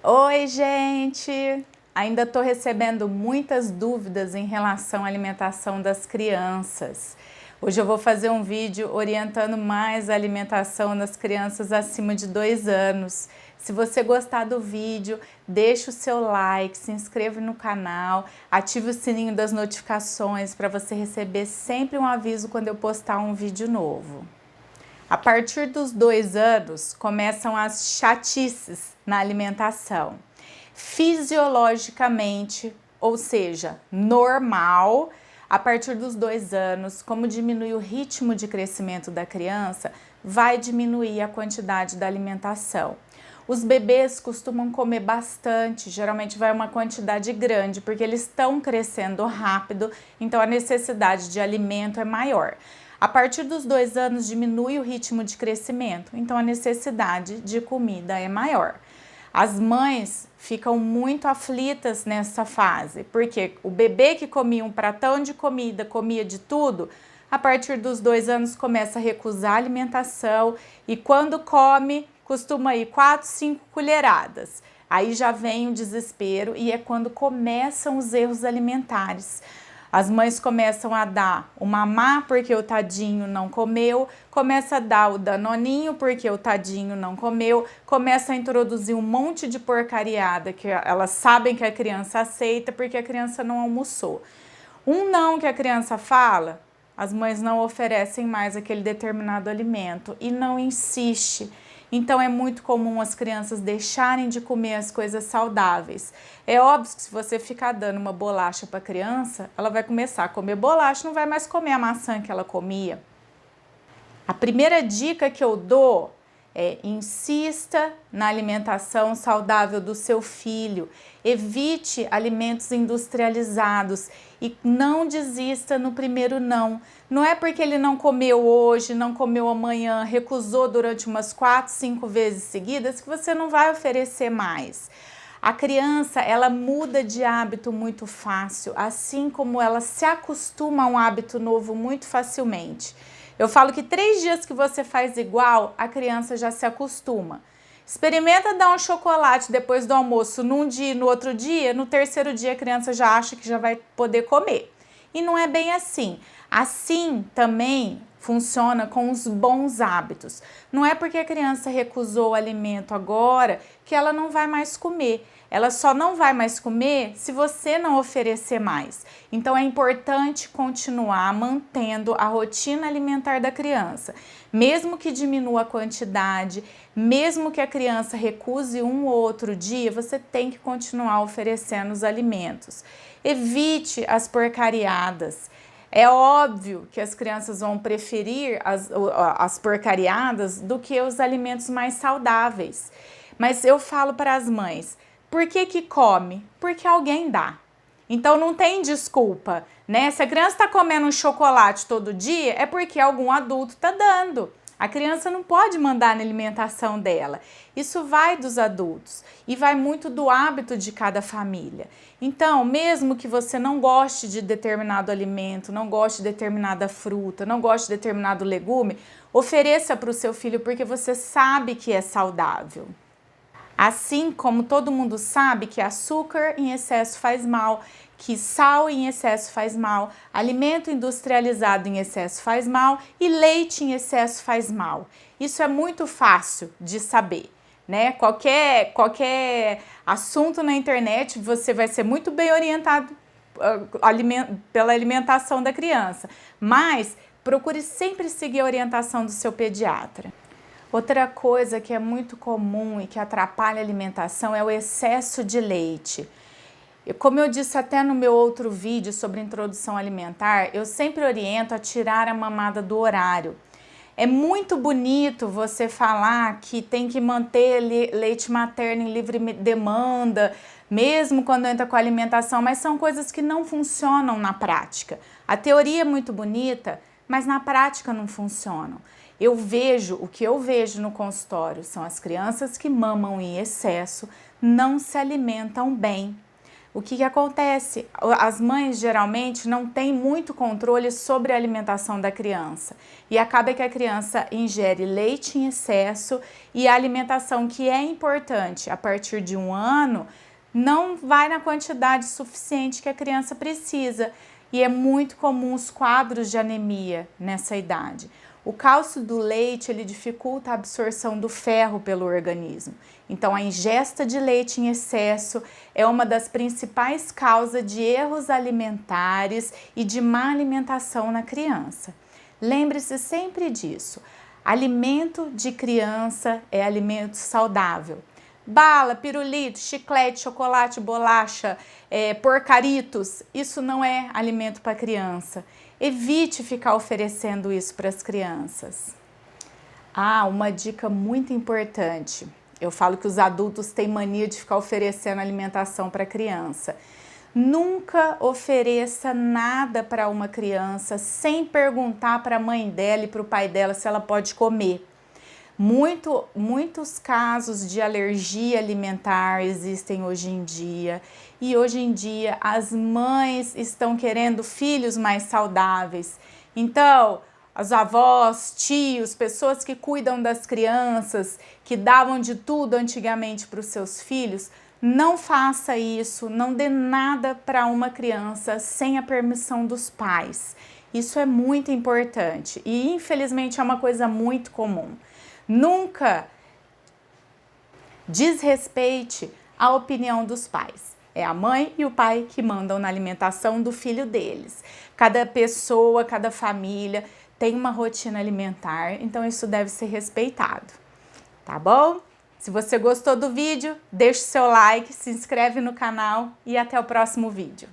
Oi, gente! Ainda estou recebendo muitas dúvidas em relação à alimentação das crianças. Hoje eu vou fazer um vídeo orientando mais a alimentação das crianças acima de 2 anos. Se você gostar do vídeo, deixa o seu like, se inscreva no canal, ative o sininho das notificações para você receber sempre um aviso quando eu postar um vídeo novo. A partir dos 2 anos, começam as chatices na alimentação. Fisiologicamente, ou seja, normal, a partir dos 2 anos, como diminui o ritmo de crescimento da criança, vai diminuir a quantidade da alimentação. Os bebês costumam comer bastante, geralmente vai uma quantidade grande, porque eles estão crescendo rápido, então a necessidade de alimento é maior. A partir dos 2 anos diminui o ritmo de crescimento, então a necessidade de comida é maior. As mães ficam muito aflitas nessa fase, porque o bebê que comia um pratão de comida, comia de tudo, a partir dos 2 anos começa a recusar a alimentação e quando come, costuma ir 4, 5 colheradas. Aí já vem o desespero e é quando começam os erros alimentares. As mães começam a dar o mamá porque o tadinho não comeu, começa a dar o danoninho porque o tadinho não comeu, começa a introduzir um monte de porcariada que elas sabem que a criança aceita porque a criança não almoçou. Um não que a criança fala, as mães não oferecem mais aquele determinado alimento e não insiste. Então é muito comum as crianças deixarem de comer as coisas saudáveis. É óbvio que se você ficar dando uma bolacha para a criança, ela vai começar a comer bolacha, não vai mais comer a maçã que ela comia. A primeira dica que eu dou é: insista na alimentação saudável do seu filho, evite alimentos industrializados e não desista no primeiro não. Não é porque ele não comeu hoje, não comeu amanhã, recusou durante umas 4, 5 vezes seguidas que você não vai oferecer mais. A criança, ela muda de hábito muito fácil, assim como ela se acostuma a um hábito novo muito facilmente. Eu falo que 3 dias que você faz igual, a criança já se acostuma. Experimenta dar um chocolate depois do almoço num dia e no outro dia, no terceiro dia a criança já acha que já vai poder comer. E não é bem assim. Assim também funciona com os bons hábitos. Não é porque a criança recusou o alimento agora que ela não vai mais comer. Ela só não vai mais comer se você não oferecer mais. Então é importante continuar mantendo a rotina alimentar da criança. Mesmo que diminua a quantidade, mesmo que a criança recuse um ou outro dia, você tem que continuar oferecendo os alimentos. Evite as porcariadas. É óbvio que as crianças vão preferir as porcariadas do que os alimentos mais saudáveis. Mas eu falo para as mães, por que come? Porque alguém dá. Então não tem desculpa, né? Se a criança está comendo um chocolate todo dia, é porque algum adulto está dando. A criança não pode mandar na alimentação dela. Isso vai dos adultos e vai muito do hábito de cada família. Então, mesmo que você não goste de determinado alimento, não goste de determinada fruta, não goste de determinado legume, ofereça para o seu filho porque você sabe que é saudável. Assim como todo mundo sabe que açúcar em excesso faz mal, que sal em excesso faz mal, alimento industrializado em excesso faz mal e leite em excesso faz mal. Isso é muito fácil de saber, né? Qualquer assunto na internet você vai ser muito bem orientado pela alimentação da criança, mas procure sempre seguir a orientação do seu pediatra. Outra coisa que é muito comum e que atrapalha a alimentação é o excesso de leite. Como eu disse até no meu outro vídeo sobre introdução alimentar, eu sempre oriento a tirar a mamada do horário. É muito bonito você falar que tem que manter leite materno em livre demanda, mesmo quando entra com a alimentação, mas são coisas que não funcionam na prática. A teoria é muito bonita, mas na prática não funcionam. O que eu vejo no consultório são as crianças que mamam em excesso, não se alimentam bem. O que acontece? As mães geralmente não têm muito controle sobre a alimentação da criança e acaba que a criança ingere leite em excesso e a alimentação que é importante a partir de 1 ano não vai na quantidade suficiente que a criança precisa e é muito comum os quadros de anemia nessa idade. O cálcio do leite ele dificulta a absorção do ferro pelo organismo. Então, a ingesta de leite em excesso é uma das principais causas de erros alimentares e de má alimentação na criança. Lembre-se sempre disso. Alimento de criança é alimento saudável. Bala, pirulito, chiclete, chocolate, bolacha, porcaritos, isso não é alimento para criança. Evite ficar oferecendo isso para as crianças. Uma dica muito importante. Eu falo que os adultos têm mania de ficar oferecendo alimentação para criança. Nunca ofereça nada para uma criança sem perguntar para a mãe dela e para o pai dela se ela pode comer. Muitos casos de alergia alimentar existem hoje em dia e hoje em dia as mães estão querendo filhos mais saudáveis. Então, as avós, tios, pessoas que cuidam das crianças, que davam de tudo antigamente para os seus filhos, não faça isso, não dê nada para uma criança sem a permissão dos pais. Isso é muito importante e infelizmente é uma coisa muito comum. Nunca desrespeite a opinião dos pais. É a mãe e o pai que mandam na alimentação do filho deles. Cada pessoa, cada família tem uma rotina alimentar, então isso deve ser respeitado, tá bom? Se você gostou do vídeo, deixe seu like, se inscreve no canal e até o próximo vídeo.